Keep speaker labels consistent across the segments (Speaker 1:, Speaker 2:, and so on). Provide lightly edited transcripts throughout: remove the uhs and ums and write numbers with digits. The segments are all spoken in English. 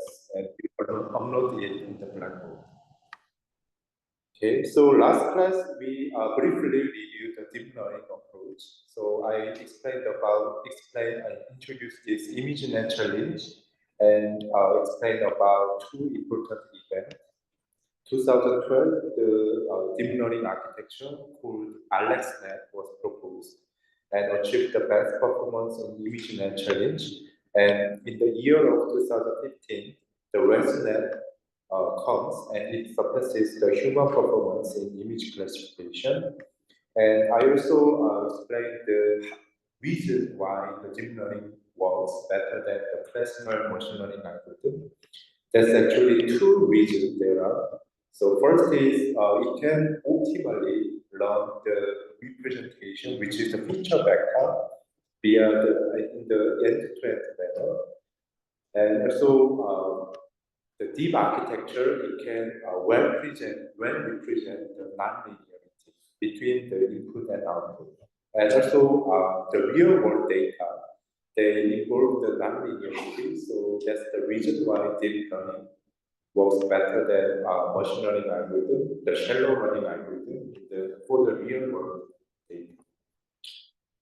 Speaker 1: process and we upload it in the Blackboard. Okay, so last class we briefly reviewed the deep learning approach. So I introduced this ImageNet challenge and explained about two important events. 2012, the deep learning architecture called AlexNet was proposed and achieved the best performance in ImageNet challenge. And in the year of 2015, the ResNet comes and it surpasses the human performance in image classification. And I also explained the reason why the deep learning works better than the classical machine learning algorithm. There's actually two reasons there are. So first is it can optimally learn the representation, which is the feature vector, in the end-to-end manner. And also the deep architecture, it can well represent the non-linearity between the input and output. And also the real-world data, they involve the non-linearity, so that's the reason why deep learning works better than machine learning algorithm, the shallow learning algorithm for the real-world data.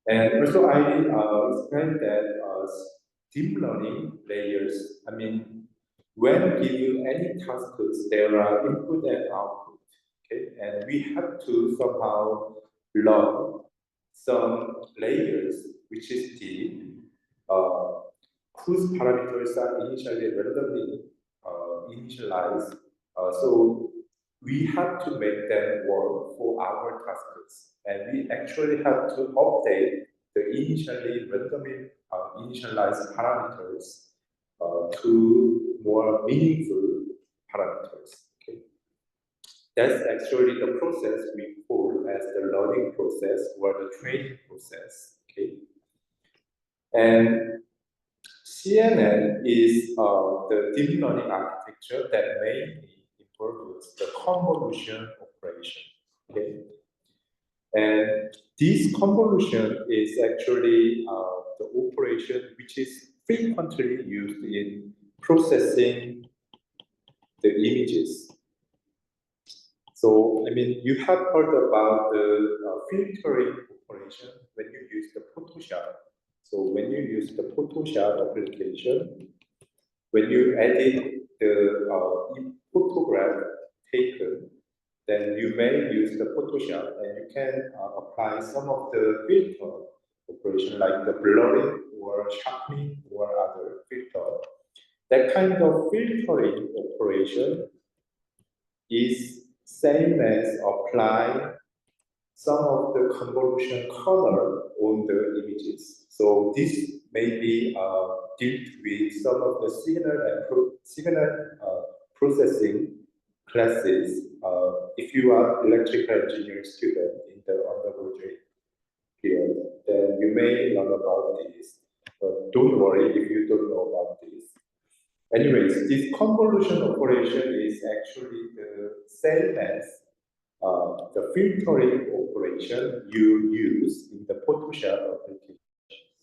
Speaker 1: And also I explained that deep learning layers, I mean, when given any tasks, there are input and output, okay? And we have to somehow learn some layers, which is deep, whose parameters are initially randomly initialized. So we have to make them work for our tasks. And we actually have to update the initially randomly initialized parameters to more meaningful parameters. Okay? That's actually the process we call as the learning process or the training process. Okay? And CNN is the deep learning architecture that mainly involves the convolution operation. Okay? And this convolution is actually the operation which is frequently used in processing the images. So, I mean, you have heard about the filtering operation when you use the Photoshop. So, when you use the Photoshop application, when you edit the photograph taken, then you may use the Photoshop and you can apply some of the filter operation like the blurring or sharpening or other filter. That kind of filtering operation is same as applying some of the convolution color on the images. So this may be dealt with some of the signal processing classes if you are electrical engineering student in the undergraduate field, then you may learn about this. But don't worry if you don't know about this. Anyways, this convolution operation is actually the same as the filtering operation you use in the Photoshop application.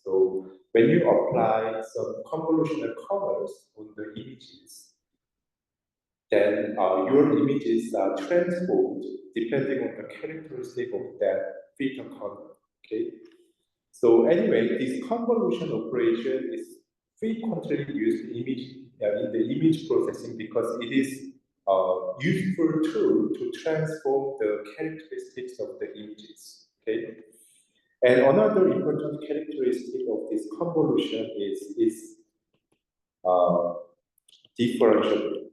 Speaker 1: So when you apply some convolutional colors on the images, then your images are transformed depending on the characteristic of that filter color. Okay. So anyway, this convolution operation is frequently used in the image processing because it is a useful tool to transform the characteristics of the images. Okay. And another important characteristic of this convolution is differentiable.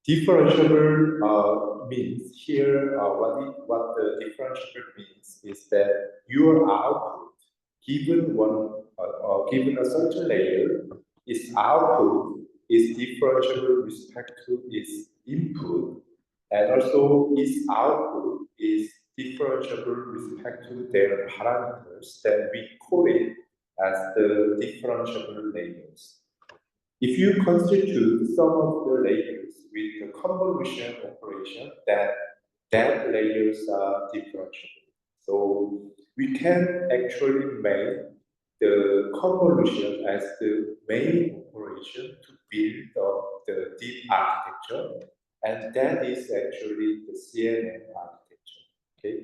Speaker 1: Differentiable means here, what the differentiable means is that your output, given a certain layer, its output is differentiable with respect to its input, and also its output is differentiable with respect to their parameters. Then we call it as the differentiable layers. If you constitute some of the layers with the convolution operation, that layers are differentiable. So we can actually make the convolution as the main operation to build up the deep architecture, and that is actually the CNN architecture. Okay,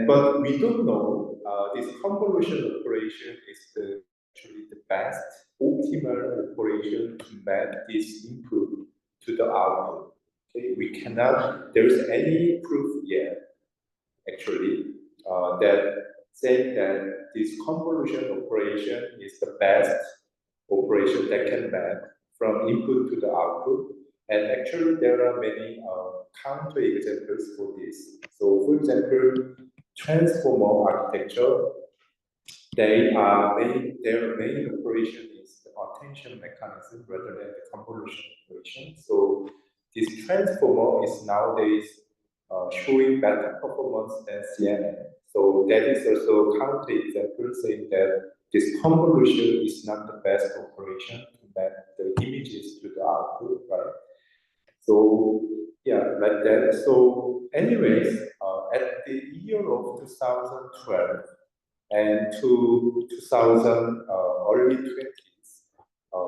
Speaker 1: but we don't know this convolution operation is actually the best optimal operation to map this input to the output. Okay, we cannot. There is any proof yet actually that saying that this convolution operation is the best operation that can map from input to the output. And actually, there are many counter examples for this. So, for example, transformer architecture, their main operation is the attention mechanism rather than the convolution operation. So, this transformer is nowadays showing better performance than CNN. So that is also a counter example saying that this convolution is not the best operation to map the images to the output, right? So yeah, like that. So anyways, at the year of 2012 and to 2000 early 20s,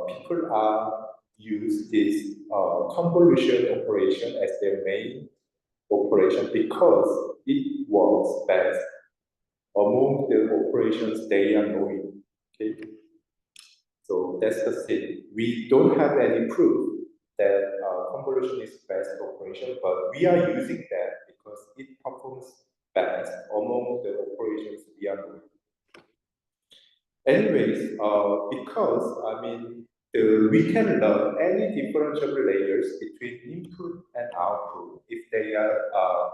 Speaker 1: people are use this convolution operation as their main operation because it works best among the operations they are knowing. Okay, so that's the thing. We don't have any proof that convolution is best operation, but we are using that because it performs best among the operations we are knowing. Anyways, because I mean, we can learn any differentiable layers between input and output if they are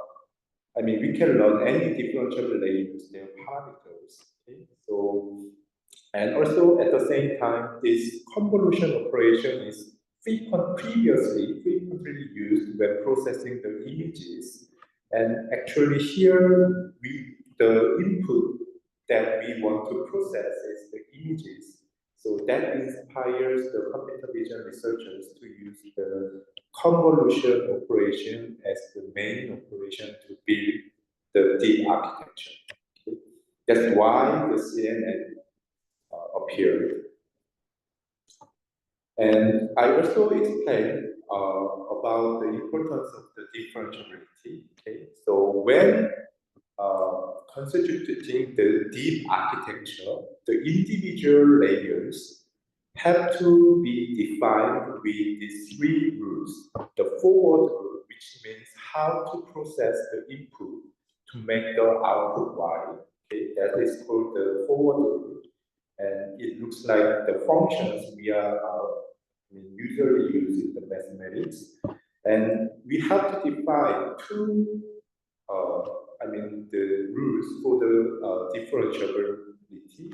Speaker 1: I mean, we can learn any differentiable layers, their parameters. Okay? So, and also at the same time, this convolution operation is frequently used when processing the images. And actually here, the input that we want to process is the images. So that inspires the computer vision researchers to use the convolution operation as the main operation to build the deep architecture. Okay? That's why the CNN appeared. And I also explained about the importance of the differentiability. Okay? So when constituting the deep architecture, the individual layers have to be defined with these three rules. The forward rule, which means how to process the input to make the output Y. Okay, that is called the forward rule. And it looks like the functions we are usually using the mathematics. And we have to define two the rules for the differentiability.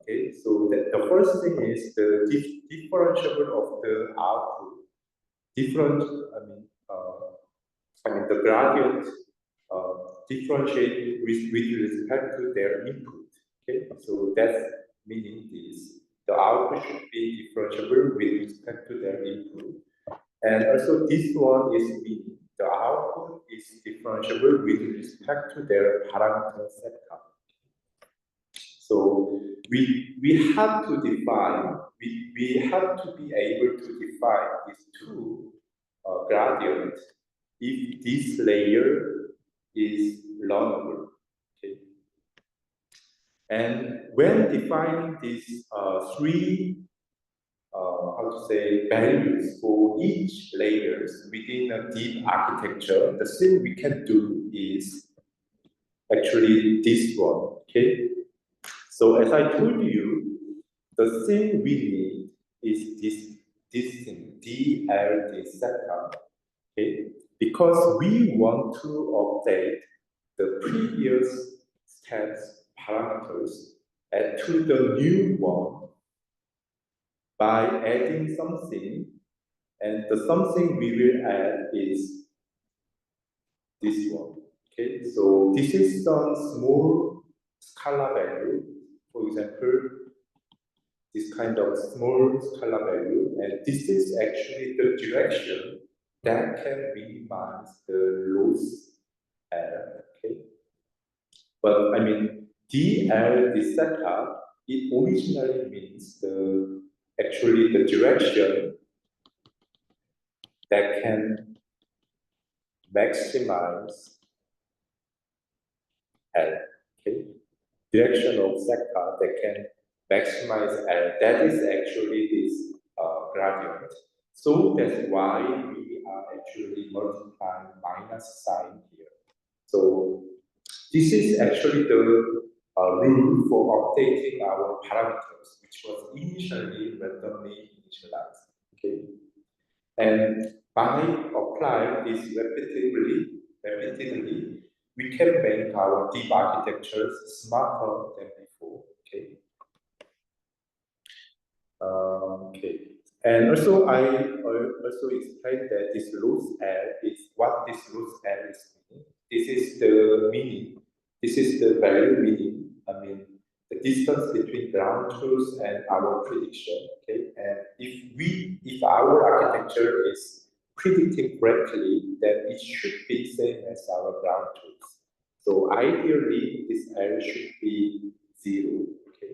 Speaker 1: Okay, so the first thing is the differentiable of the output. Different, the gradient differentiate with respect to their input. Okay, so that's meaning this. The output should be differentiable with respect to their input. And also this one is meaning the output is differentiable with respect to their parameter setup. So we have to define, we have to be able to define these two gradients if this layer is learnable. Okay? And when defining these three values for each layers within a deep architecture, the thing we can do is actually this one, okay? So as I told you, the thing we need is this thing, DLD setup, okay? Because we want to update the previous steps parameters and to the new one by adding something, and the something we will add is this one. Okay, so this is some small scalar value, for example, this kind of small scalar value, and this is actually the direction that can minimize the loss error. Okay, but I mean, DL, this setup it originally means actually the direction that can maximize L. Okay, direction of sector that can maximize L. That is actually this gradient. So that's why we are actually multiplying minus sign here. So this is actually the rule for updating our parameters, which was initially randomly initialized. Okay, and by applying this repeatedly, we can make our deep architectures smarter than before. Okay. Okay. And also, I also explained that this loose L is what this loose L is meaning. This is the meaning. This is the value meaning. I mean, the distance between ground truth and our prediction. Okay. And if our architecture is predicting correctly, then it should be same as our ground truth. So ideally, this L should be 0. Okay.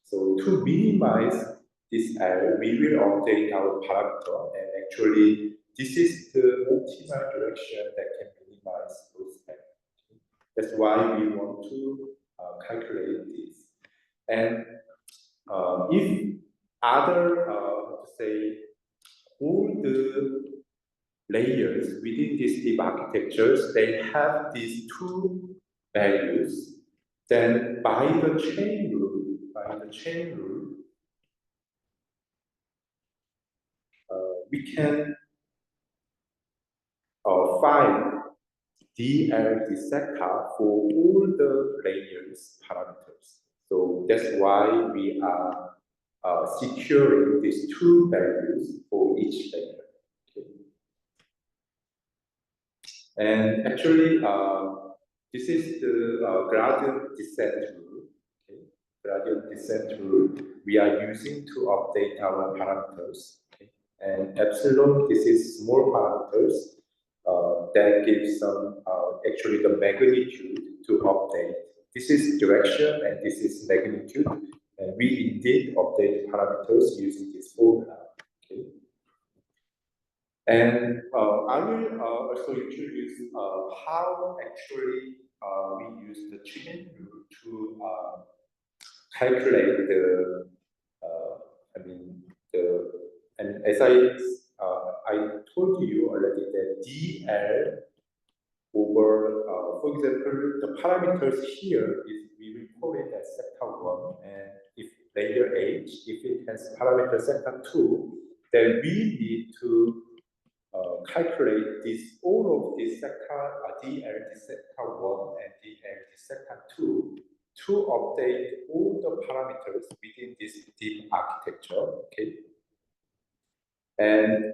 Speaker 1: So to minimize this error, we will update our parameter, and actually, this is the optimal direction that can minimize those errors. That's why we want to calculate this. And if other, how to say, all the layers within these deep architectures, they have these two values, then by the chain rule, we can find DL dissector for all the layers parameters. So that's why we are securing these two values for each layer. Okay. And actually, this is the gradient descent rule. Okay. Gradient descent rule we are using to update our parameters. Okay. And epsilon, this is small parameters that gives some actually the magnitude to update. This is direction and this is magnitude. And we indeed update parameters using this formula. Okay. And I will also introduce how actually we use the chain rule to calculate the, I mean, and as I told you already that DL over, for example, the parameters here is we will call it as sector 1, and if layer H, if it has parameter sector 2, then we need to calculate this all of this sector, DLD sector 1 and DLD sector 2 to update all the parameters within this deep architecture. Okay, and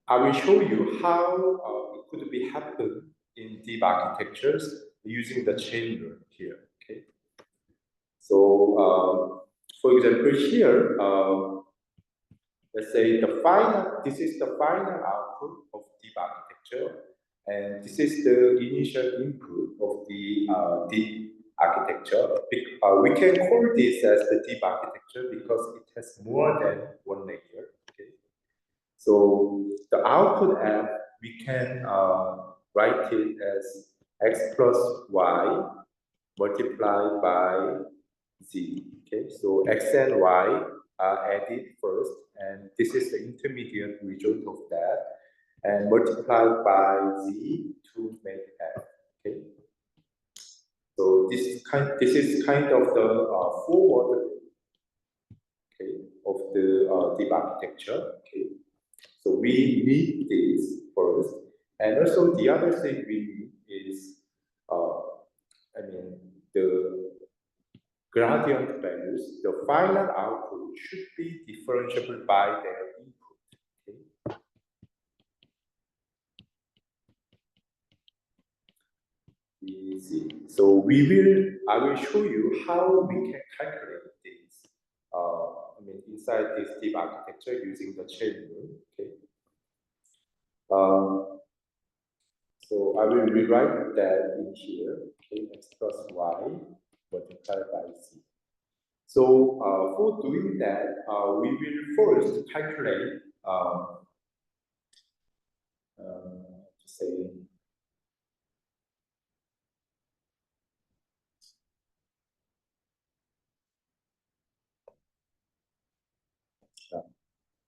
Speaker 1: I will show you how it could be happen in deep architectures using the chain rule here. Okay, so for example here. Let's say this is the final output of deep architecture, and this is the initial input of the deep architecture. We can call this as the deep architecture because it has more than one layer. Okay? So the output f, we can write it as x plus y multiplied by z. Okay, so x and y are added first, and this is the intermediate result of that, and multiplied by z to make f. Okay, so this is kind of the forward, okay, of the deep architecture. Okay, so we need this first, and also the other thing we need is, I mean, the gradient values, the final output should be differentiable by their input. Okay? Easy. So I will show you how we can calculate this. I mean, inside this deep architecture using the chain rule. Okay. So I will rewrite that in here. Okay, x plus y multiplied by z. So for doing that, we will first calculate, say,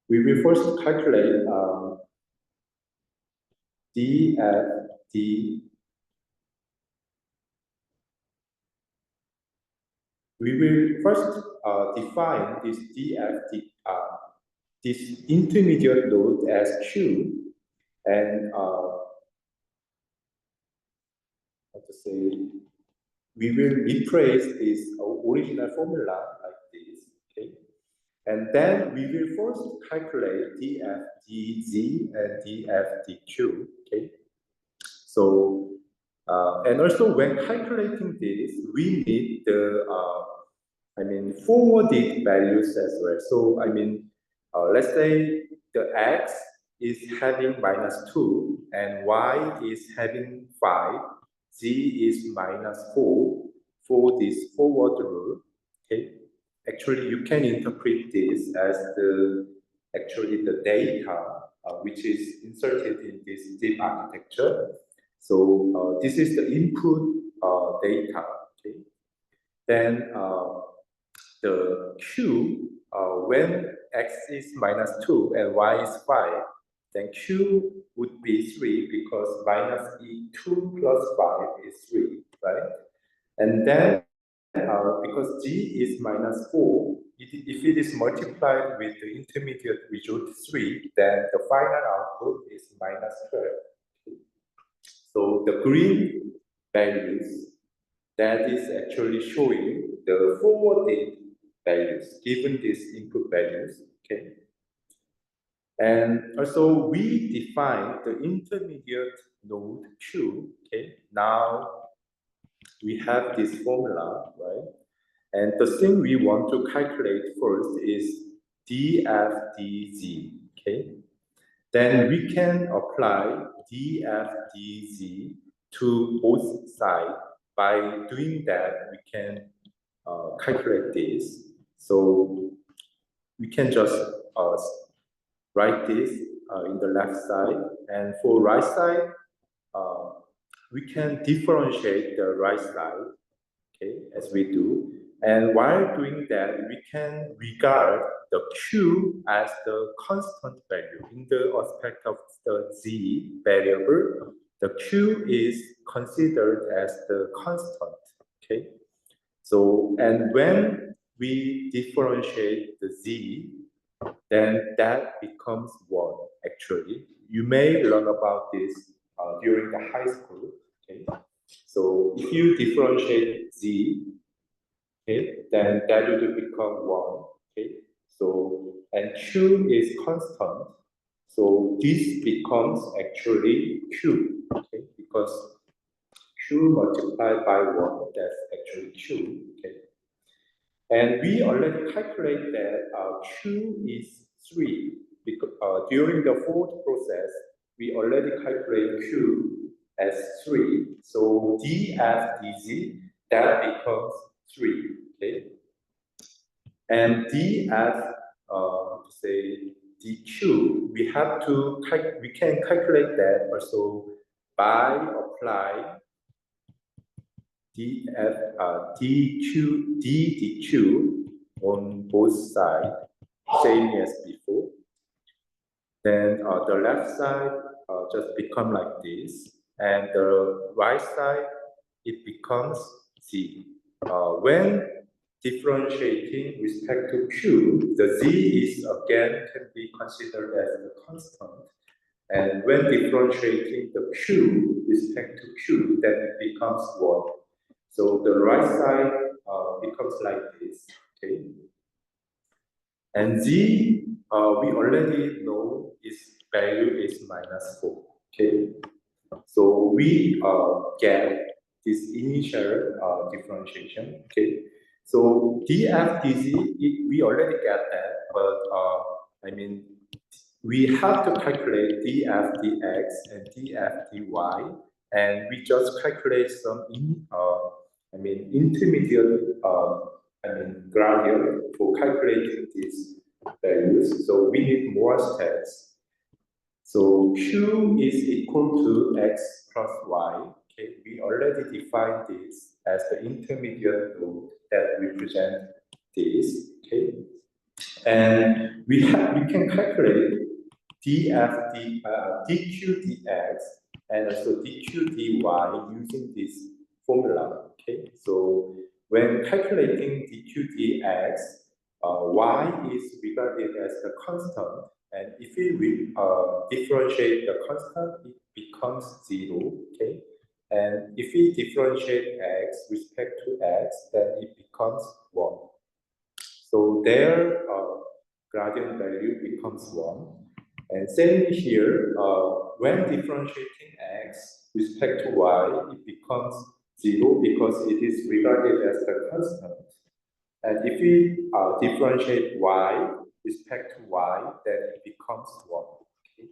Speaker 1: we will first calculate DFD. We will first define this DFD, this intermediate node as Q, and how to say, we will replace this original formula like this, okay? And then we will first calculate DFDZ and DFDQ, okay? So, and also when calculating this, we need the, forwarded values as well. So, let's say the X is having -2 and Y is having 5, Z is -4 for this forward rule, okay? Actually, you can interpret this as actually the data which is inserted in this deep architecture. So this is the input data, okay? Then the Q, when X is -2 and Y is 5, then Q would be 3 because -2 plus 5 is 3, right? And then because G is -4, if it is multiplied with the intermediate result 3, then the final output is -12. So the green values, that is actually showing the forwarded values given these input values, okay? And also we define the intermediate node Q, okay? Now we have this formula, right? And the thing we want to calculate first is DFDZ, okay? Then we can apply DFDZ to both sides. By doing that, we can calculate this. So we can just write this in the left side. And for right side, we can differentiate the right side, okay, as we do. And while doing that, we can regard the Q as the constant value. In the aspect of the Z variable, the Q is considered as the constant, okay? So, and when we differentiate the Z, then that becomes 1, actually. You may learn about this during the high school, okay? So if you differentiate Z, okay, then that will become 1, okay? So, and Q is constant, so this becomes actually Q, okay? Because Q multiplied by 1, that's actually Q, okay? And we already calculate that Q is 3, because during the fourth process, we already calculate Q as 3. So DFDZ, that becomes 3, okay? And DF, say DQ, we can calculate that also by applying DQ on both sides, same as before. Then the left side just become like this, and the right side, it becomes Z. When differentiating respect to Q, the Z is again can be considered as a constant. And when differentiating the Q respect to Q, then it becomes 1. So the right side becomes like this, okay? And Z, we already know its value is -4, okay? So we get this initial differentiation, okay? So DFDZ, we already get that, but we have to calculate DFDX and DFDY, and we just calculate some intermediate gradient for calculating these values. So we need more steps. So Q is equal to x plus y. Okay, we already defined this as the intermediate node that represent this. Okay, and we can calculate dq dx and also dq dy using this formula. Okay, so when calculating dq dx, y is regarded as the constant, and if we differentiate the constant, it becomes 0. Okay, and if we differentiate x respect to x, then it becomes 1. So their gradient value becomes 1. And same here, when differentiating x respect to y, it becomes 0 because it is regarded as the constant. And if we differentiate y respect to y, then it becomes 1. Okay?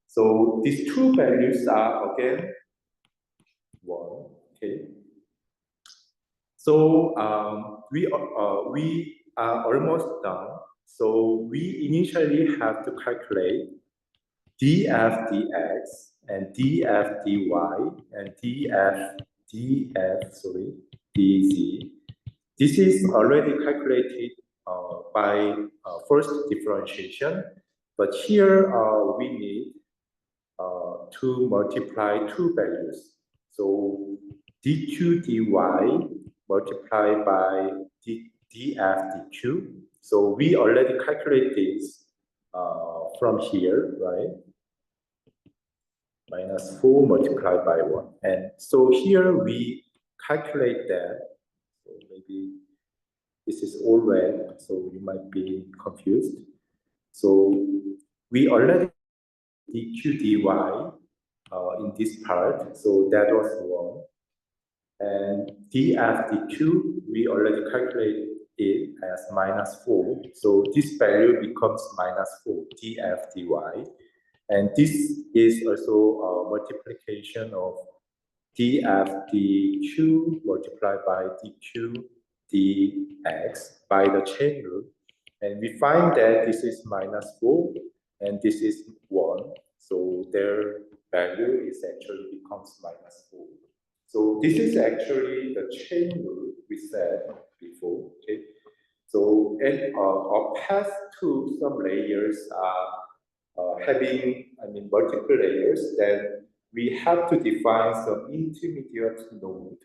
Speaker 1: So these two values are again 1. Okay. So we are almost done. So we initially have to calculate df dx and df dy and dz. This is already calculated by first differentiation, but here we need to multiply two values. So dq dy multiplied by df dq. So we already calculate this from here, right? Minus 4 multiplied by 1. And so here we calculate that. So maybe this is all red, so you might be confused. So we already dq dy in this part, so that was 1. And df dq, we already calculated it as minus 4. So this value becomes minus 4, df dy. And this is also a multiplication of df dq multiplied by dq dx by the chain rule. And we find that this is minus 4 and this is 1. So their value is actually becomes minus 4. So this is actually the chain rule we said before. Okay. So and our path to some layers are having multiple layers, then we have to define some intermediate node.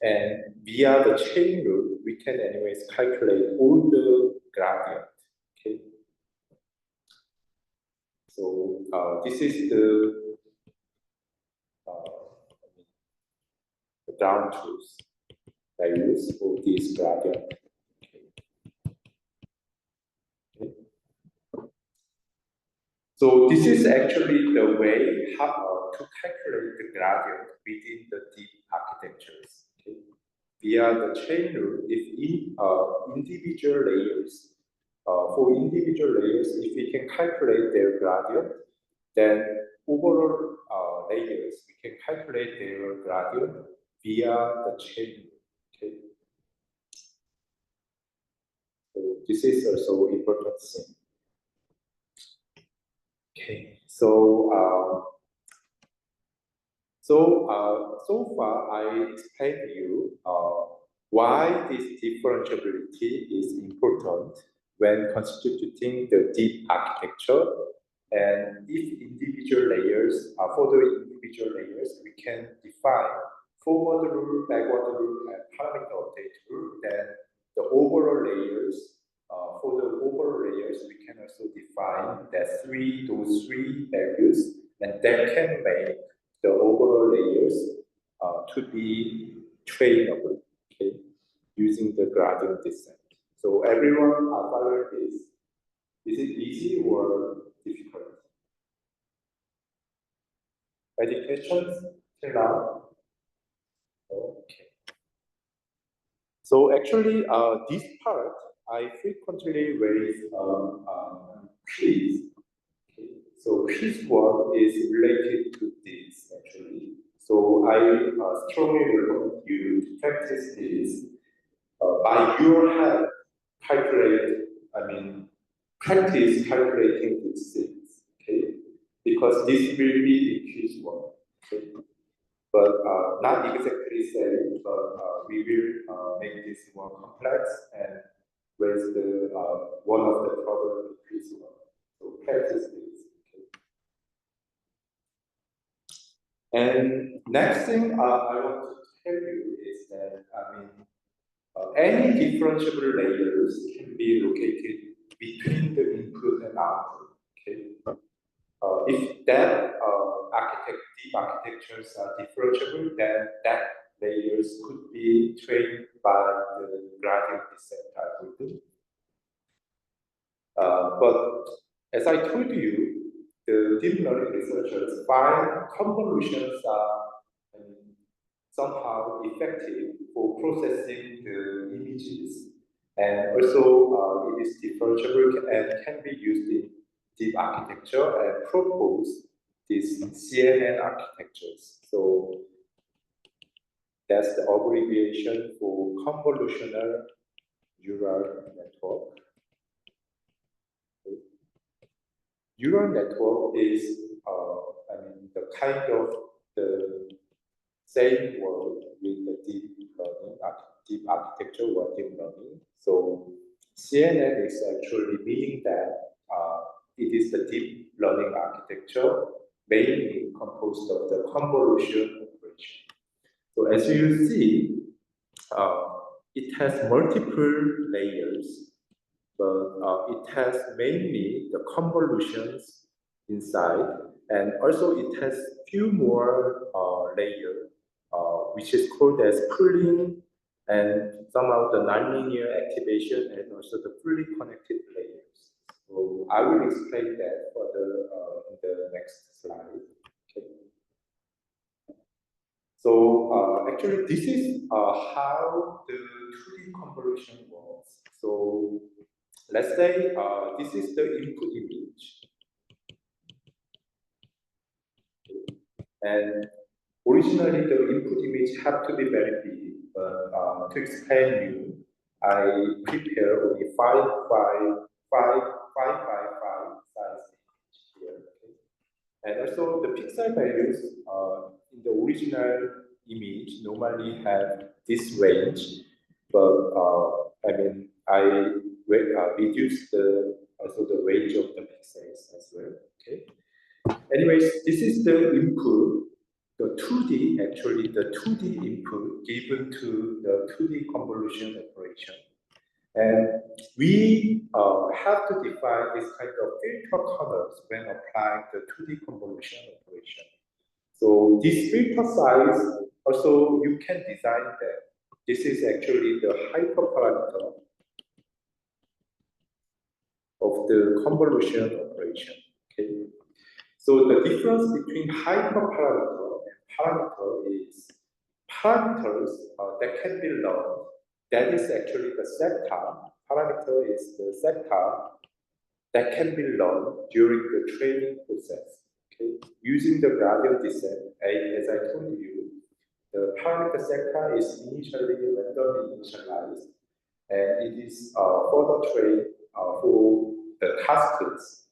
Speaker 1: And via the chain rule, we can anyways calculate all the gradient. Okay. So this is the ground truth values for this gradient. Okay. So this is actually the way how to calculate the gradient within the deep architectures. Okay. Via the chain rule, if in individual layers, for individual layers, if we can calculate their gradient, then overall layers, we can calculate their gradient via the chain rule. Okay. So this is also important thing. Okay. So so far I explained to you why this differentiability is important when constituting the deep architecture. And if individual layers, for the individual layers, we can define forward rule, backward rule, and parameter update rule. Then the overall layers, for the overall layers, we can also define that those three values, and that can make the overall layers to be trainable, okay, using the gradient descent. So everyone follow this. Is it easy or difficult? Any questions till now? Okay. So actually, this part I frequently raise quiz. Okay. So quiz one is related to this actually. So I strongly recommend you to practice this by your hand, calculate, practice calculating these things, okay? Because this will be in quiz one, okay? But not exactly same, but we will make this more complex and raise the one of the problem in quiz one. So practice this, okay? And next thing I want to tell you is that, any differentiable layers can be located between the input and output. Okay. If that deep architectures are differentiable, then that layers could be trained by the gradient descent algorithm. But as I told you, the deep learning researchers find convolutions are somehow effective for processing the images, and also it is differentiable and can be used in deep architecture and propose these CNN architectures. So that's the abbreviation for convolutional neural network. Neural network is, the kind of the same word with the deep learning, deep architecture or deep learning. So CNN is actually meaning that it is the deep learning architecture mainly composed of the convolution operation. So as you see, it has multiple layers, but it has mainly the convolutions inside, and also it has few more layers, which is called as pooling, and somehow the nonlinear activation, and also the fully connected layers. So I will explain that further in the next slide. Okay. So actually, this is how the 2D convolution works. So let's say this is the input image. And originally, the input image had to be very big, but to explain you, I prepare only 5 by 5 size image here. Okay? And also, the pixel values in the original image normally have this range, but I reduce also the range of the pixels as well. Okay. Anyways, this is the input, the 2D, actually the 2D input given to the 2D convolution operation. And we have to define this kind of filter colors when applying the 2D convolution operation. So this filter size, also you can design that. This is actually the hyperparameter of the convolution operation. Okay. So the difference between hyperparameter and parameter is parameters that can be learned. That is actually the sector. Parameter is the sector that can be learned during the training process. Okay? Using the gradient descent, as I told you, the parameter sector is initially randomly initialized, and it is further trained for the tasks.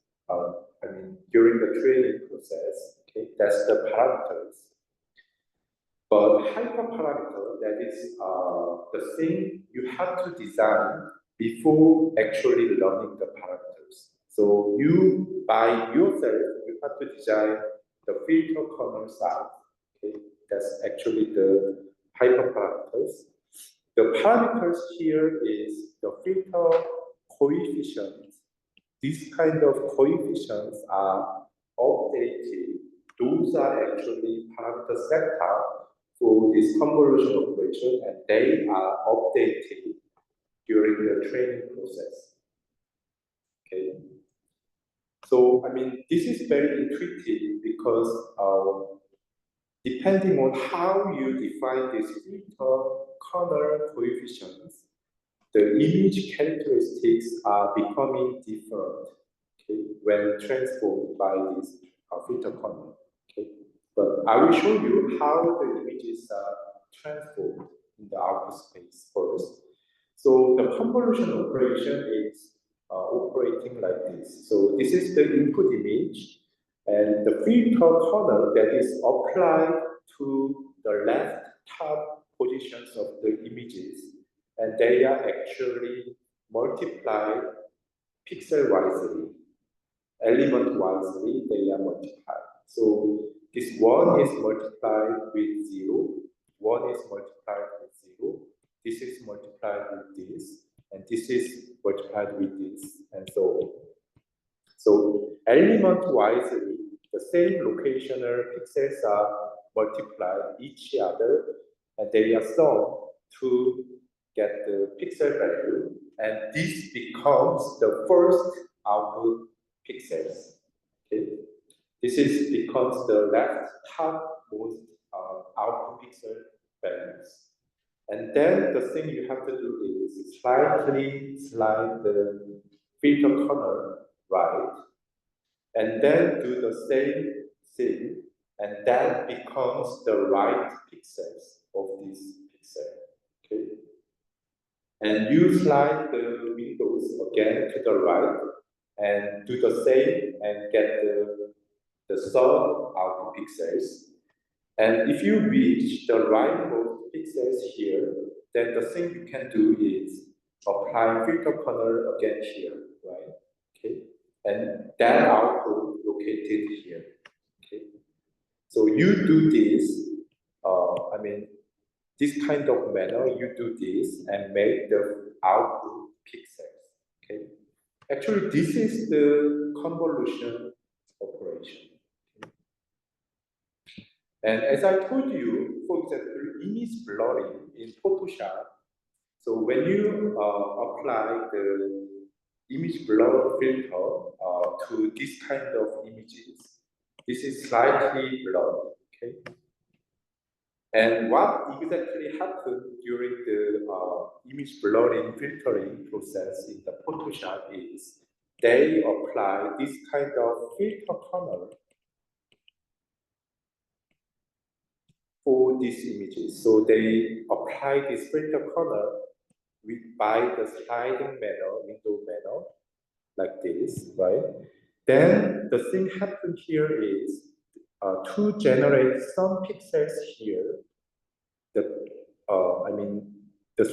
Speaker 1: During the training process, okay, that's the parameters. But hyperparameter, that is the thing you have to design before actually learning the parameters. So you, by yourself, you have to design the filter kernel size. Okay, that's actually the hyperparameters. The parameters here is the filter coefficients. These kind of coefficients are updated. Those are actually parameter sector for this convolution operation, and they are updated during the training process. Okay. So, this is very intuitive because depending on how you define these filter kernel coefficients, the image characteristics are becoming different, okay, when transformed by this filter kernel. Okay. But I will show you how the images are transformed in the output space first. So the convolution operation is operating like this. So this is the input image, and the filter corner that is applied to the left top positions of the images, and they are actually multiplied pixel-wisely, element-wisely, they are multiplied. So this one is multiplied with 0, one is multiplied with 0, this is multiplied with this, and this is multiplied with this, and so on. So element-wisely, the same locational pixels are multiplied each other, and they are summed to get the pixel value, and this becomes the first output pixels. Okay, this is becomes the left topmost output pixel values. And then the thing you have to do is slightly slide the filter corner right, and then do the same thing, and that becomes the right pixels of this pixel. Okay, and you slide the windows again to the right, and do the same, and get the third output pixels. And if you reach the rightmost pixels here, then the thing you can do is apply filter corner again here, right? Okay, and that output located here. Okay, so you do this. This kind of manner, you do this and make the output pixels. Okay, actually, this is the convolution operation. And as I told you, for example, image blurring in Photoshop, so when you apply the image blur filter to this kind of images, this is slightly blurred, okay? And what exactly happened during the image blurring filtering process in the Photoshop is they apply this kind of filter color for these images. So they apply this filter color by the sliding manner, window manner, like this, right? Then the thing happened here is to generate some pixels here, the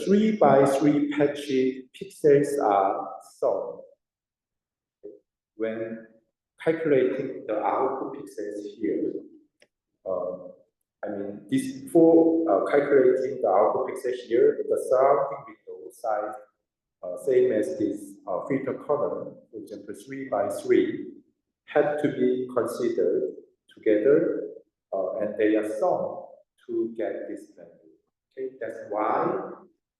Speaker 1: 3 by 3 patched pixels are summed when calculating the output pixels here. This for calculating the output pixels here, the surrounding window size same as this filter column, for example, 3 by 3, had to be considered together, and they are summed to get this value. Okay, that's why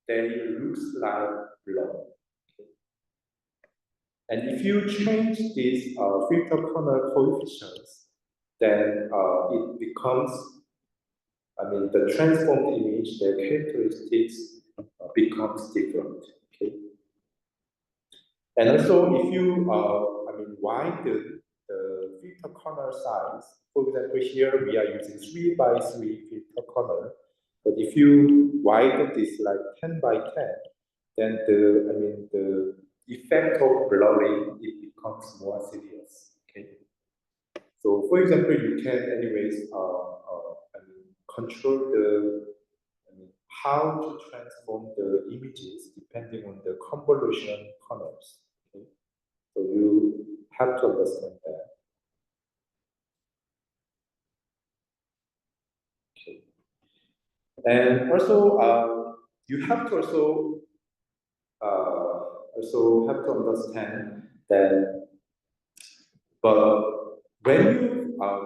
Speaker 1: they looks like blur. Okay. And if you change these filter corner coefficients, then it becomes, the transformed image, the characteristics becomes different. Okay. And also, if you widen the filter corner size, for example, here we are using 3 by 3 filter corner, but if you widen this like 10 by 10, then the effect of blurring, it becomes more serious. Okay. So, for example, you can anyways control how to transform the images depending on the convolution corners. Okay. So you have to understand that. Okay. And also, you have to also have to understand that, but when you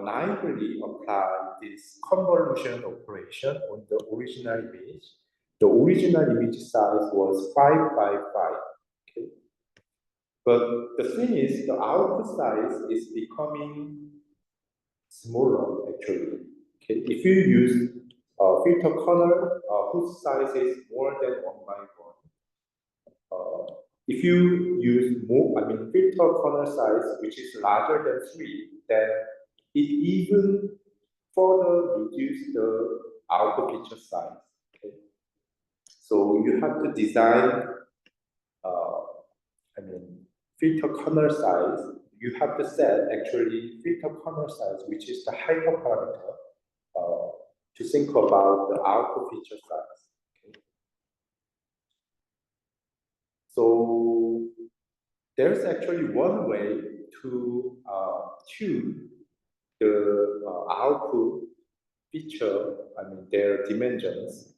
Speaker 1: naively apply this convolution operation on the original image size was 5 by 5. Okay. But the thing is, the output size is becoming smaller actually. Okay. If you use filter corner whose size is more than 1 by 1, if you use filter corner size which is larger than 3, then it even further reduce the output picture size. Okay. So you have to design, uh, I mean, filter corner size. You have to set actually filter corner size, which is the hyperparameter, to think about the output feature size. Okay. So there's actually one way to tune the output feature, I mean, their dimensions.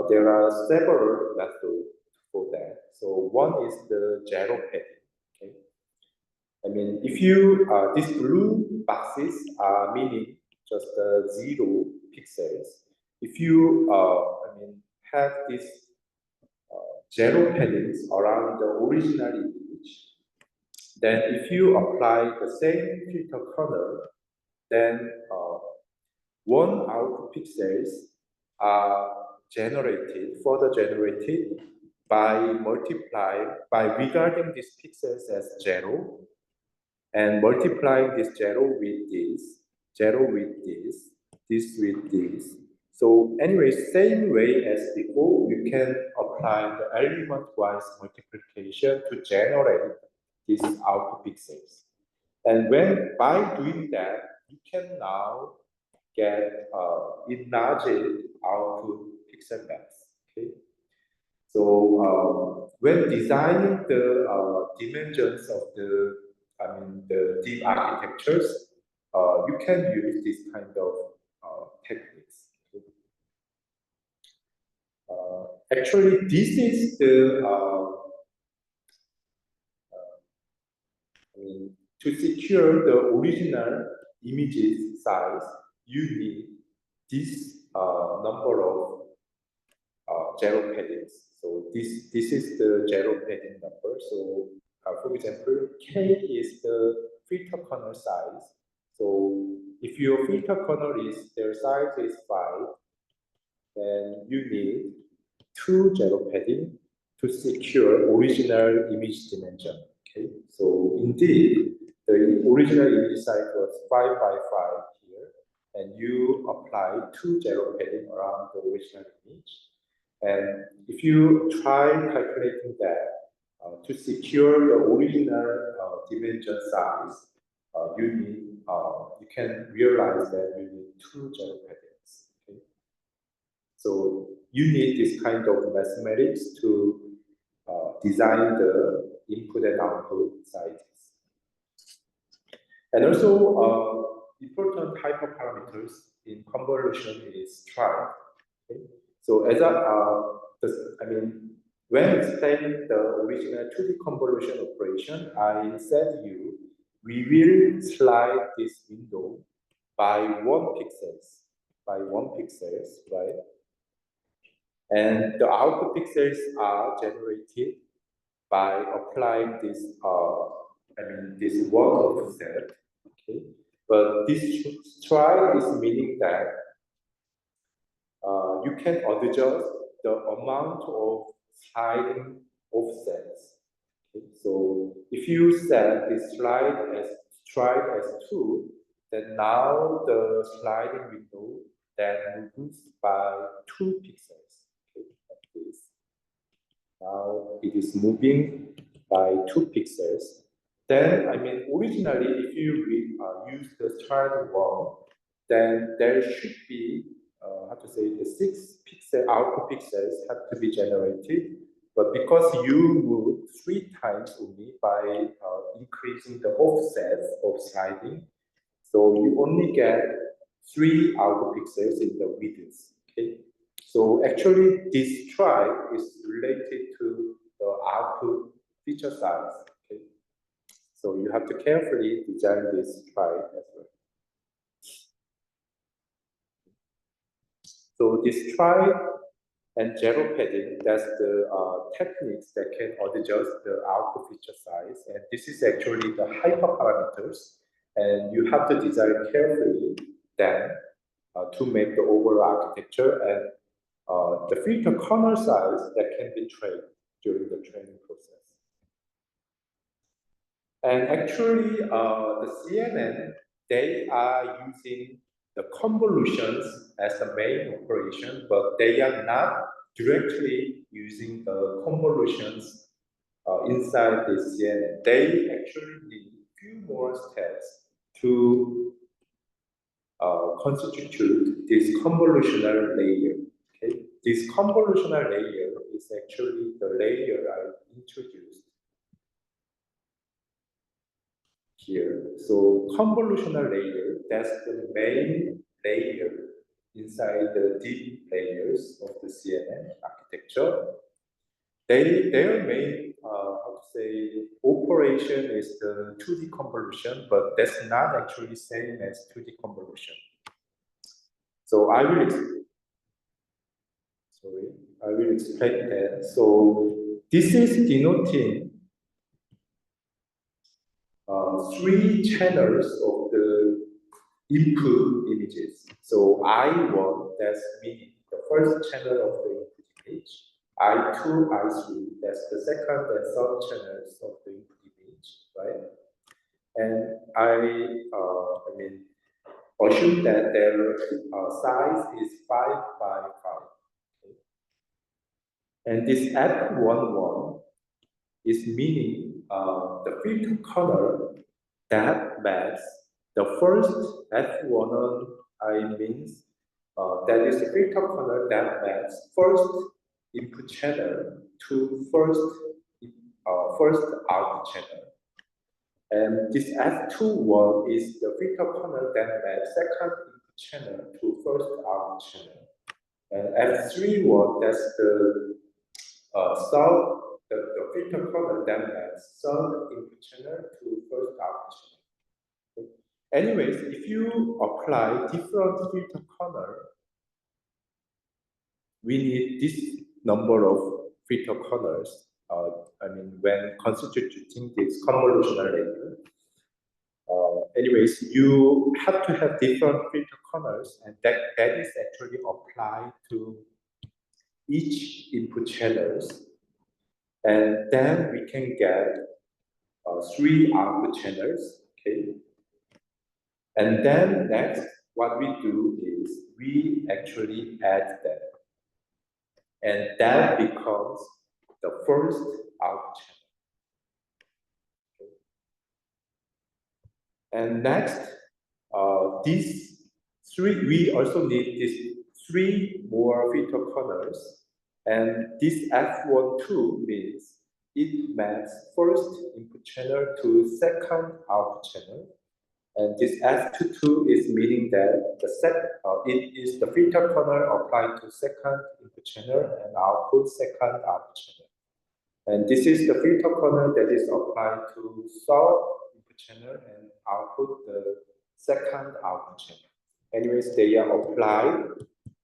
Speaker 1: There are several methods for that. So one is the zero padding. Okay. I mean, if you these blue boxes are meaning just 0 pixels. If you I mean have these zero paddings around the original image, then if you apply the same filter color, then one output pixels are further generated by regarding these pixels as zero and multiplying this zero with this with this. So anyway, same way as before, you can apply the element-wise multiplication to generate these output pixels. And when by doing that, you can now get enlarged output pixel maps. Okay. So when designing the dimensions of the deep architectures, you can use this kind of techniques. Actually, this is the to secure the original images size. You need this number of zero paddings. So this is the zero padding number. So for example, K is the filter corner size. So if your filter corner is their size is 5, then you need 2 zero padding to secure original image dimension. Okay, so indeed the original image size was 5 by 5 here, and you apply 2 zero padding around the original image. And if you try calculating that to secure the original dimension size, you can realize that you need 2 zero paddings. Okay? So you need this kind of mathematics to design the input and output sizes. And also, important hyperparameters in convolution is trie. Okay? So as I mean, when explaining the original 2D convolution operation, I said we will slide this window by 1 pixels, right? And the output pixels are generated by applying this, this one offset. Okay, but this try is meaning that you can adjust the amount of sliding offsets. Okay? So if you set this slide as 2, then now the sliding window then moves by 2 pixels. Okay, like this. Now it is moving by 2 pixels. Then, I mean, originally, if you use the slide 1, then there should be, how to say, the 6 pixel output pixels have to be generated. But because you move 3 times only by increasing the offsets of sliding, so you only get 3 output pixels in the width. Okay. So actually, this try is related to the output feature size. Okay. So you have to carefully design this try as well. So this try and zero padding, that's the techniques that can adjust the output feature size. And this is actually the hyperparameters. And you have to design carefully then to make the overall architecture and the filter corner size that can be trained during the training process. And actually, the CNN, they are using the convolutions as the main operation, but they are not directly using the convolutions inside the CNN. They actually need few more steps to constitute this convolutional layer. Okay, this convolutional layer is actually the layer I introduced here. So convolutional layer, that's the main layer inside the deep layers of the CNN architecture. Their main, how to say, operation is the 2D convolution, but that's not actually same as 2D convolution. So I will explain that. So this is denoting three channels of the input images. So I1, that's meaning the first channel of the input image. I2, I3, that's the second and third channels of the input image, right? And I mean, assume that their size is 5 by 5. Okay? And this F11 is meaning the filter color that maps the first F1 I means that is the filter color that maps first input channel to first output channel. And this F21 is the filter color that maps second input channel to first output channel. And F31, that's the the filter color that maps third input channel to first output channel. Anyways, if you apply different filter color, we need this number of filter colors. When constituting this convolutional layer. Anyways, you have to have different filter colors, and that is actually applied to each input channels. And then we can get 3 output channels, okay? And then next, what we do is we actually add them. And that becomes the first output channel. Okay. And next, we also need these 3 more filter colors. And this F12 means it maps first input channel to second output channel. And this F22 is meaning that it is the filter color applied to second input channel and output second output channel. And this is the filter color that is applied to third input channel and output the second output channel. Anyways, they are applied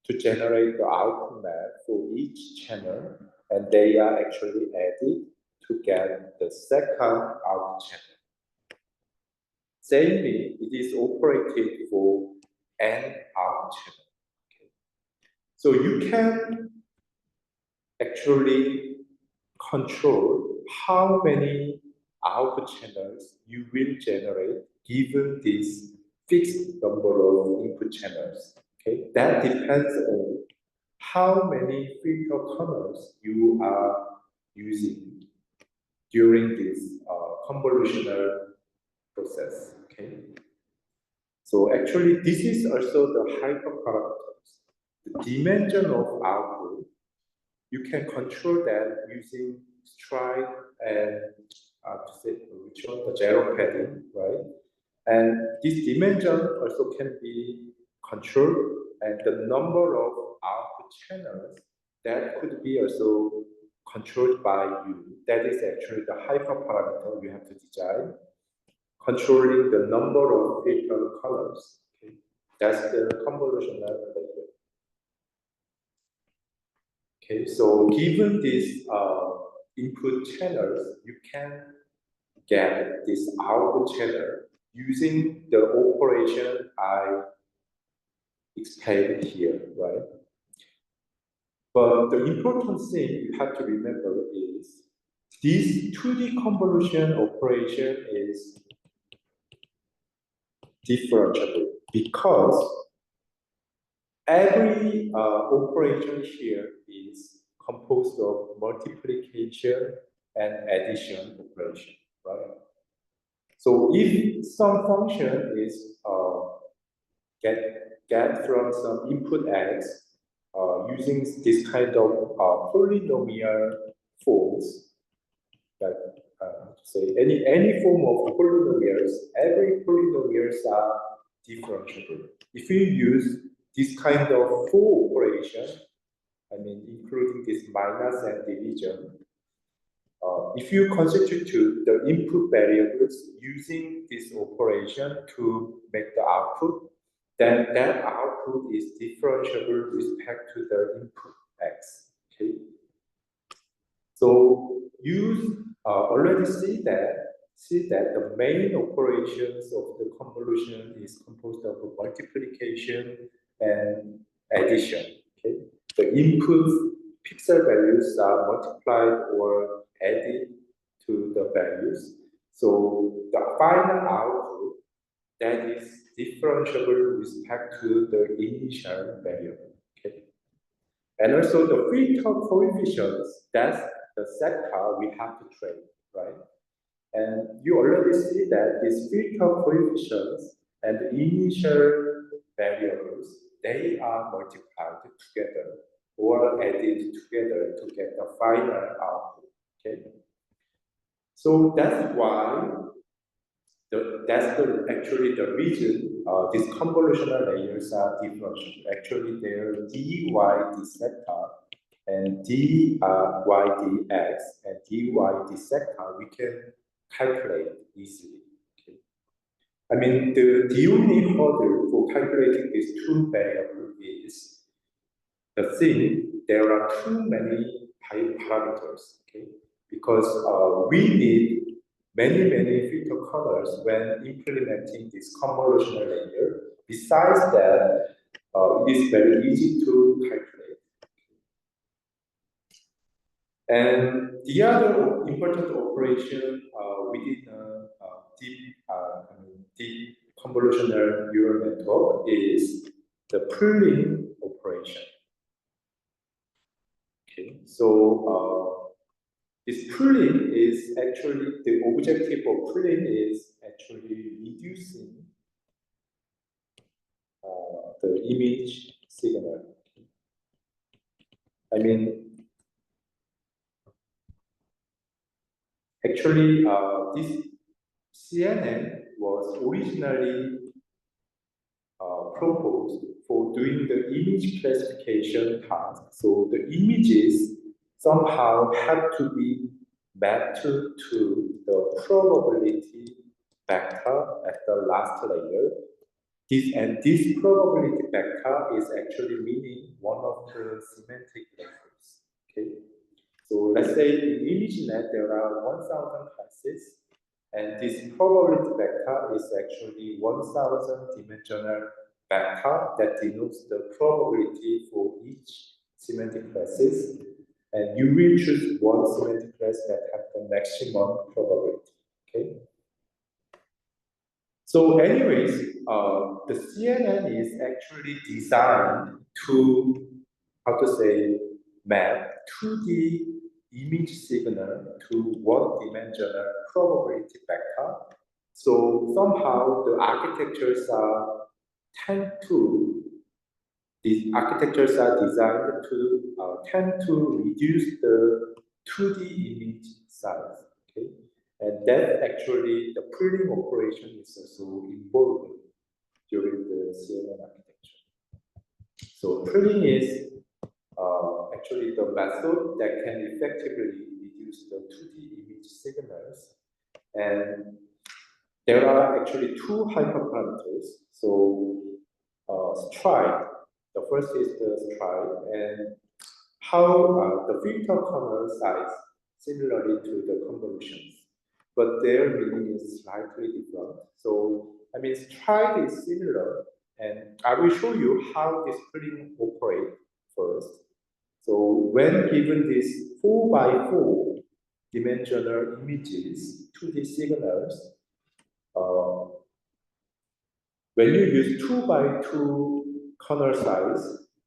Speaker 1: to generate the output map for each channel, and they are actually added to get the second output channel. Same it is operated for n output channel. Okay. So you can actually control how many output channels you will generate given this fixed number of input channels. Okay, that depends on how many filter colors you are using during this convolutional process. Okay, so actually this is also the hyperparameters, the dimension of output. You can control that using stride and the zero padding, right? And this dimension also can be controlled, and the number of output channels that could be also controlled by you. That is actually the hyperparameter you have to design, controlling the number of filter colors. Okay? That's the convolutional layer. Okay, so given these input channels, you can get this output channel using the operation I explained here, right? But the important thing you have to remember is this 2D convolution operation is differentiable because every operation here is composed of multiplication and addition operation, right? So if some function is get from some input x using this kind of polynomial forms, like say any form of polynomials, every polynomials are differentiable. If you use this kind of full operation, I mean including this minus and division, if you constitute the input variables using this operation to make the output, then that output is differentiable with respect to the input x. Okay. So you already see that the main operations of the convolution is composed of multiplication and addition. Okay. The input pixel values are multiplied or added to the values. So the final output that is differentiable with respect to the initial variable. Okay. And also the filter coefficients, that's the sector we have to train, right? And you already see that these filter coefficients and the initial variables, they are multiplied together or added together to get the final output. Okay. So that's why actually the reason these convolutional layers are differential. Actually, they're dy d sector and dy dx and dy d sector we can calculate easily. Okay. I mean, the only hurdle for calculating these two variables is the thing there are too many parameters. Okay, because we need many filter colors when implementing this convolutional layer. Besides that, it is very easy to calculate. And the other important operation within deep convolutional neural network is the pooling operation. Okay, so this pooling is actually, the objective of pooling is actually reducing the image signal. I mean, actually, this CNN was originally proposed for doing the image classification task. So the images somehow have to be mapped to the probability vector at the last layer. This probability vector is actually meaning one of the semantic vectors. Okay, so let's say in ImageNet there are 1,000 classes, and this probability vector is actually 1,000 dimensional vector that denotes the probability for each semantic classes, and you will choose one semantic class that has the maximum probability. Okay. So, anyways, the CNN is actually designed to, how to say, map 2D image signal to one-dimensional probability vector. So somehow the architectures are designed to tend to reduce the 2D image size. Okay, and that actually the pooling operation is also involved during the CNN architecture. So pooling is actually the method that can effectively reduce the 2D image signals. And there are actually two hyperparameters. So stride, the first is the stride, and how the filter kernel size similarly to the convolutions, but their meaning is slightly different. So I mean, stride is similar, and I will show you how this pooling operates first. So when given these 4x4 dimensional images, 2D signals, when you use 2x2 kernel size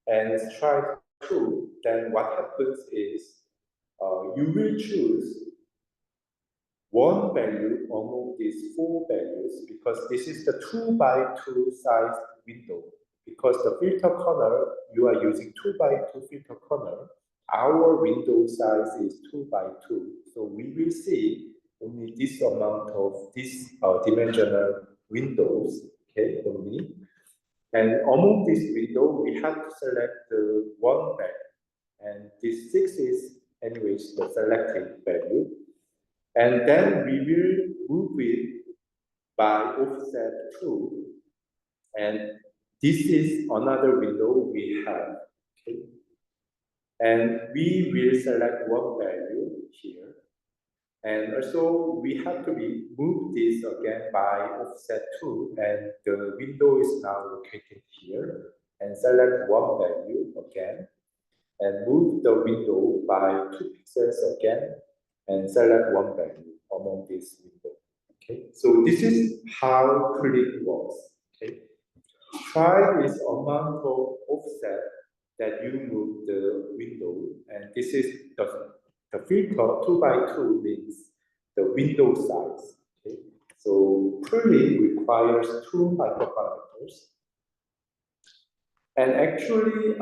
Speaker 1: and try 2, then what happens is you will choose one value among these 4 values because this is the 2 by 2 size window. Because the filter corner, you are using 2 by 2 filter corner, our window size is 2 by 2. So we will see only this amount of this dimensional windows, okay, only. And among this window, we have to select the one value. And this 6 is anyways the selected value. And then we will move it by offset 2. And this is another window we have. Okay? And we will select one value here. And also we have to move this again by offset 2. And the window is now located here. And select one value again. And move the window by 2 pixels again. And select one value among this window. Okay, so this is how pooling works. Okay, phi is amount of offset that you move the window, and this is the filter 2 by 2 means the window size. Okay, so pooling requires 2 microparameters, and actually,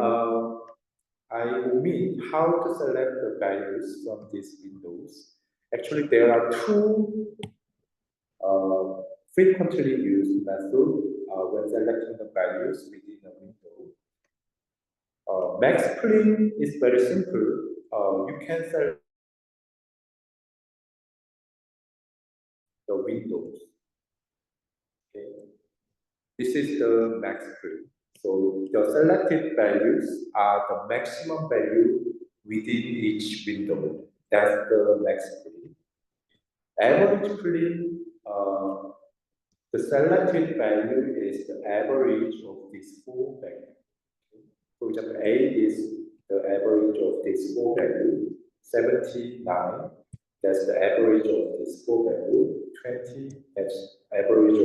Speaker 1: I omit how to select the values from these windows. Actually, there are 2 frequently used method when selecting the values within a window. Max pooling is very simple. You can select the windows. Okay. This is the max pooling. So the selected values are the maximum value within each window. That's the max pooling. Average pooling, the selected value is the average of these 4 values. For example, A is the average of these 4 values, 79, that's the average of this 4 value, 20, that's average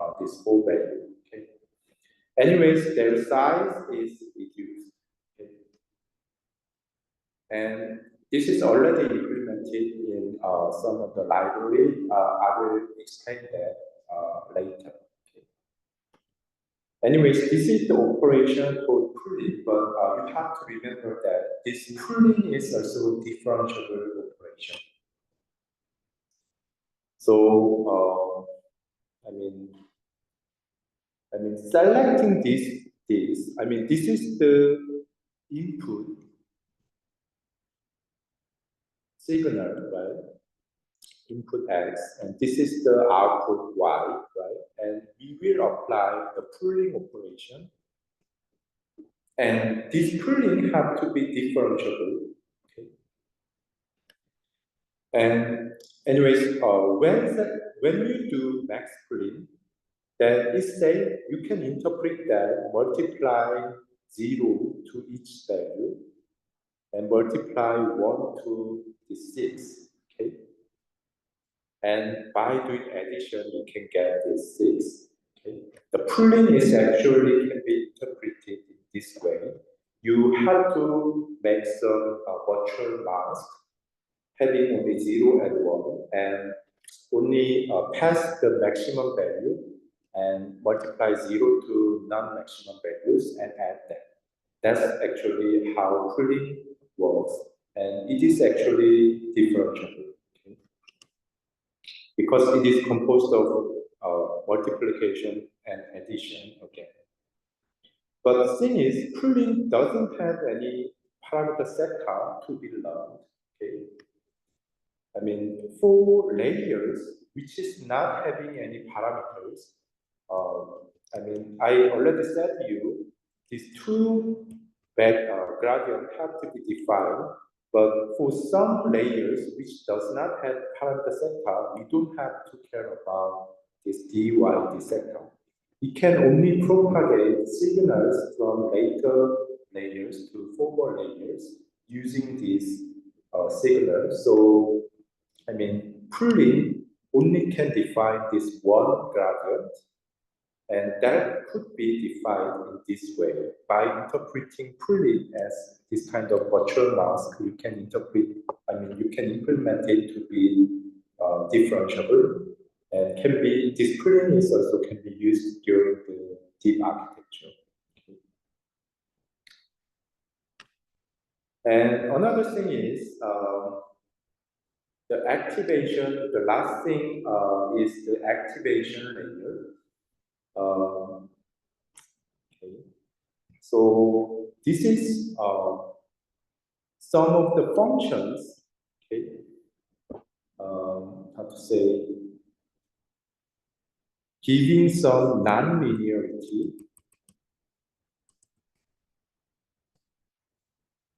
Speaker 1: of this 4 value. Okay. Anyways, their size is reduced. Okay. And this is already implemented in some of the library. I will explain that later. Okay. Anyways, this is the operation for pooling, but you have to remember that this pooling is also differentiable operation. So, I mean, selecting this, this is the input signal, right? Input X, and this is the output Y, right? And we will apply the pooling operation. And this pooling have to be differentiable. Okay. And anyways, when you do max pooling, then it says you can interpret that multiply 0 to each value and multiply 1 to the 6. Okay. And by doing addition, you can get this 6. Okay. The pooling is actually can be interpreted in this way. You have to make some virtual mask having only 0 and 1 and only pass the maximum value and multiply 0 to non-maximum values and add them. That's actually how pooling works, and it is actually differentiable. Okay? Because it is composed of multiplication and addition again. But the thing is, pooling doesn't have any parameter sector to be learned. Okay? For layers, which is not having any parameters, I already said to you, these 2 gradients have to be defined, but for some layers which does not have parameter sector, we don't have to care about this dy sector. It can only propagate signals from later layers to former layers using this signal. So, pooling only can define this one gradient, And that could be defined in this way. By interpreting pooling as this kind of virtual mask, you can you can implement it to be differentiable, and this pooling is also can be used during the deep architecture. And another thing is the activation. The last thing is the activation layer. Okay. So this is some of the functions. Okay. How to say? Giving some non-linearity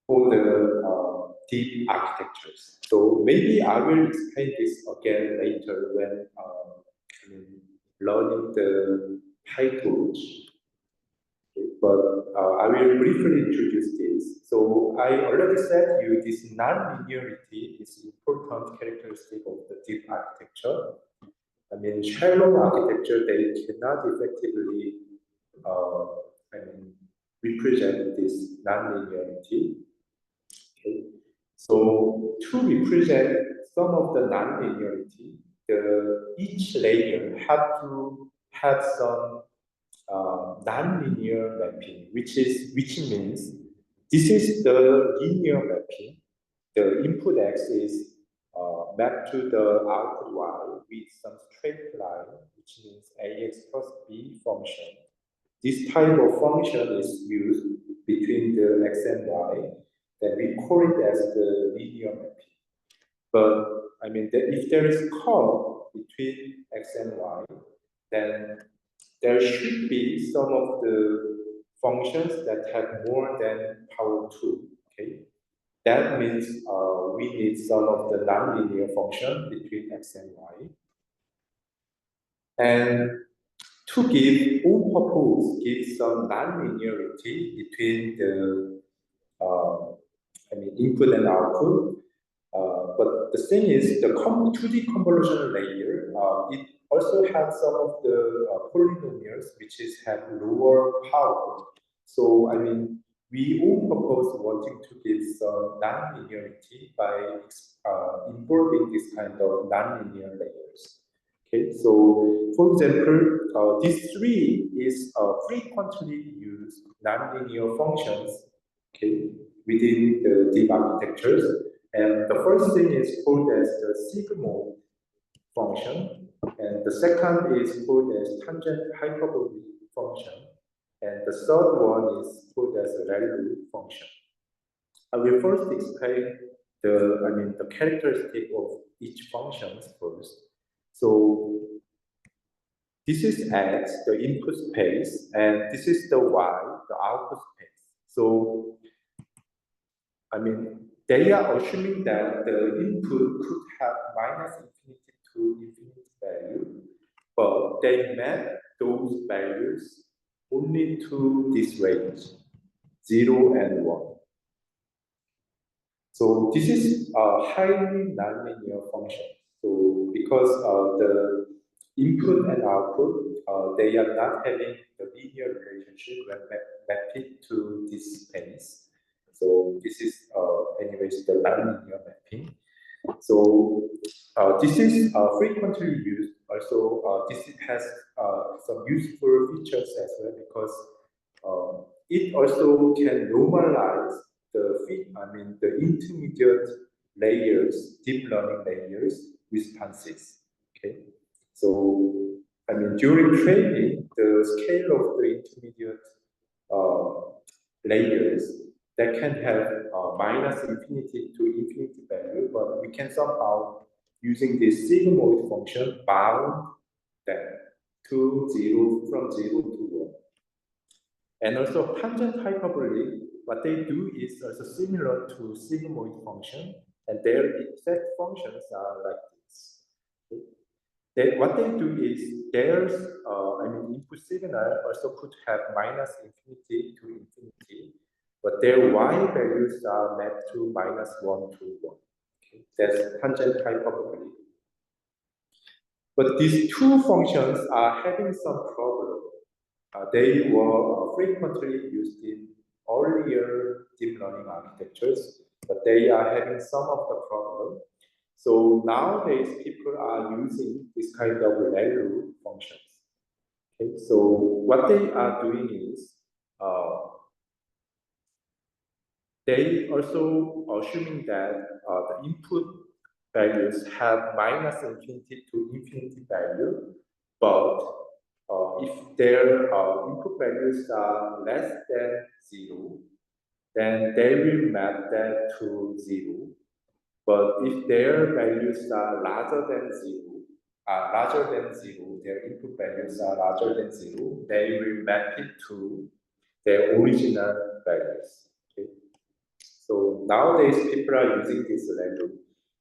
Speaker 1: for the deep architectures. So maybe I will explain this again later when learning the PyTorch. Okay, but I will briefly introduce this. So I already said you this non-linearity is important characteristic of the deep architecture. Shallow architecture, they cannot effectively represent this non-linearity. Okay. So to represent some of the non-linearity, each layer have to have some non-linear mapping, which means this is the linear mapping. The input x is mapped to the output y with some straight line, which means ax plus b function. This type of function is used between the x and y, then we call it as the linear mapping. But if there is curve between x and y, then there should be some of the functions that have more than power 2. Okay, that means we need some of the nonlinear function between x and y. And to give on purpose, give some nonlinearity between the input and output. But the thing is, the 2D convolution layer, it also has some of the polynomials which have lower power. So we all propose wanting to give some nonlinearity by involving this kind of nonlinear layers. Okay, so for example, this three is frequently used nonlinear functions. Okay, within the deep architectures. And the first thing is called as the sigmoid function, and the second is called as tangent hyperbolic function, and the third one is called as a ReLU function. I will first explain the characteristic of each function first. So this is x, the input space, and this is the y, the output space. So they are assuming that the input could have minus infinity to infinity value, but they map those values only to this range, 0 and 1. So this is a highly nonlinear function. So because the input and output, they are not having the linear relationship when mapped to this space. So this is, anyways, the nonlinear mapping. So this is frequently used. Also, this has some useful features as well because it also can normalize the intermediate layers, deep learning layers responses. Okay, so during training, the scale of the intermediate layers that can have minus infinity to infinity value, but we can somehow, using this sigmoid function, bound them to 0, from 0 to 1. And also tangent hyperbolic, what they do is also similar to sigmoid function, and their exact functions are like this. Okay? What they do is there's input signal also could have minus infinity to infinity, but their y values are mapped to minus 1 to 1. Okay? That's tangent hyperbolic. But these two functions are having some problem. they were frequently used in earlier deep learning architectures, but they are having some of the problem. So nowadays, people are using this kind of ReLU functions. Okay, so what they are doing is they also assuming that the input values have minus infinity to infinity value, but if their input values are less than 0, then they will map that to 0. But if their values are larger than 0, their input values are larger than 0, they will map it to their original values. Okay? So nowadays people are using this value,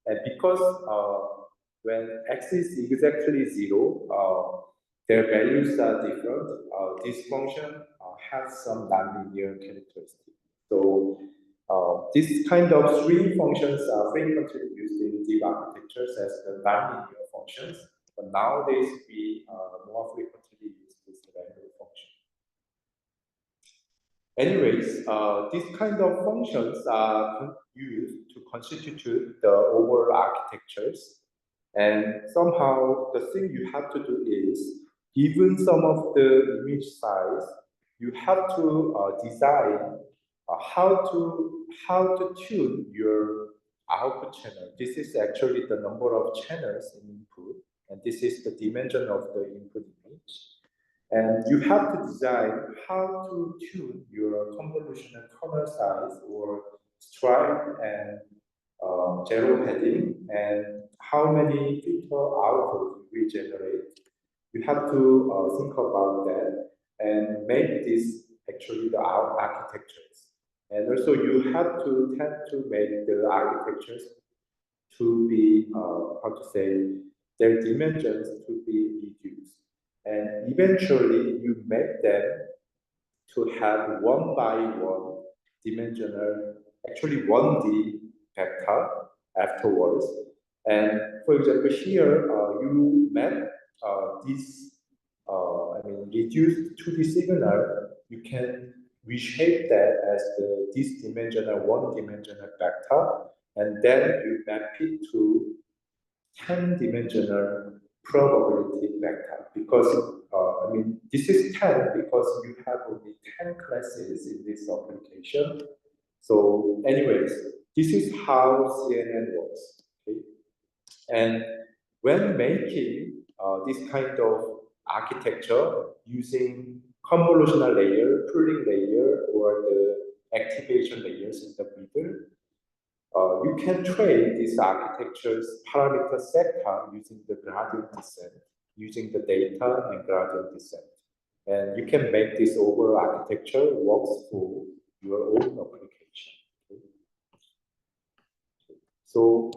Speaker 1: and because when x is exactly 0, their values are different. This function has some nonlinear characteristics. So this kind of three functions are frequently used in deep architectures as the nonlinear functions. But nowadays we more frequently use this value function. Anyways, these kind of functions are used to constitute the overall architectures. And somehow the thing you have to do is, given some of the image size, you have to design how to tune your output channel. This is actually the number of channels in input, and this is the dimension of the input image. And you have to design how to tune your convolutional kernel size or stripe and zero padding, and how many filter output we generate. You have to think about that and make this actually the architectures. And also you have to tend to make the architectures to be, how to say, their dimensions to be reduced. And eventually you make them to have one by one dimensional, actually 1D vector afterwards. And for example, here you map this, reduced 2D signal, you can reshape that as the this dimensional, one dimensional vector, and then you map it to 10-dimensional probability vector, because this is 10 because you have only 10 classes in this application. So anyways, this is how CNN works. Okay? And when making this kind of architecture using convolutional layer, pooling layer, or the activation layers in the middle, you can train this architecture's parameter sector using the gradient descent, using the data and gradient descent. And you can make this overall architecture works for your own application. Okay? So,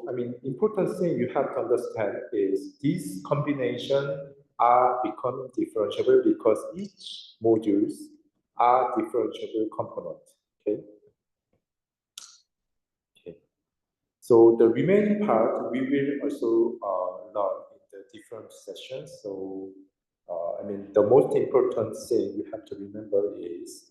Speaker 1: important thing you have to understand is these combinations are becoming differentiable because each modules are differentiable components. Okay. So the remaining part we will also learn in the different sessions. So the most important thing you have to remember is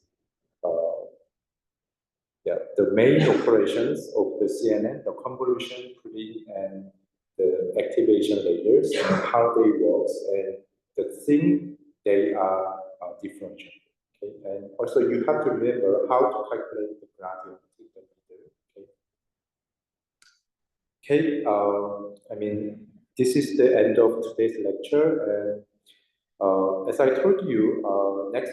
Speaker 1: the main operations of the CNN, the convolution, pooling, and the activation layers, and how they work, and the thing they are differential. Okay, and also you have to remember how to calculate the gradient in the middle. Okay. Okay, this is the end of today's lecture, and as I told you, next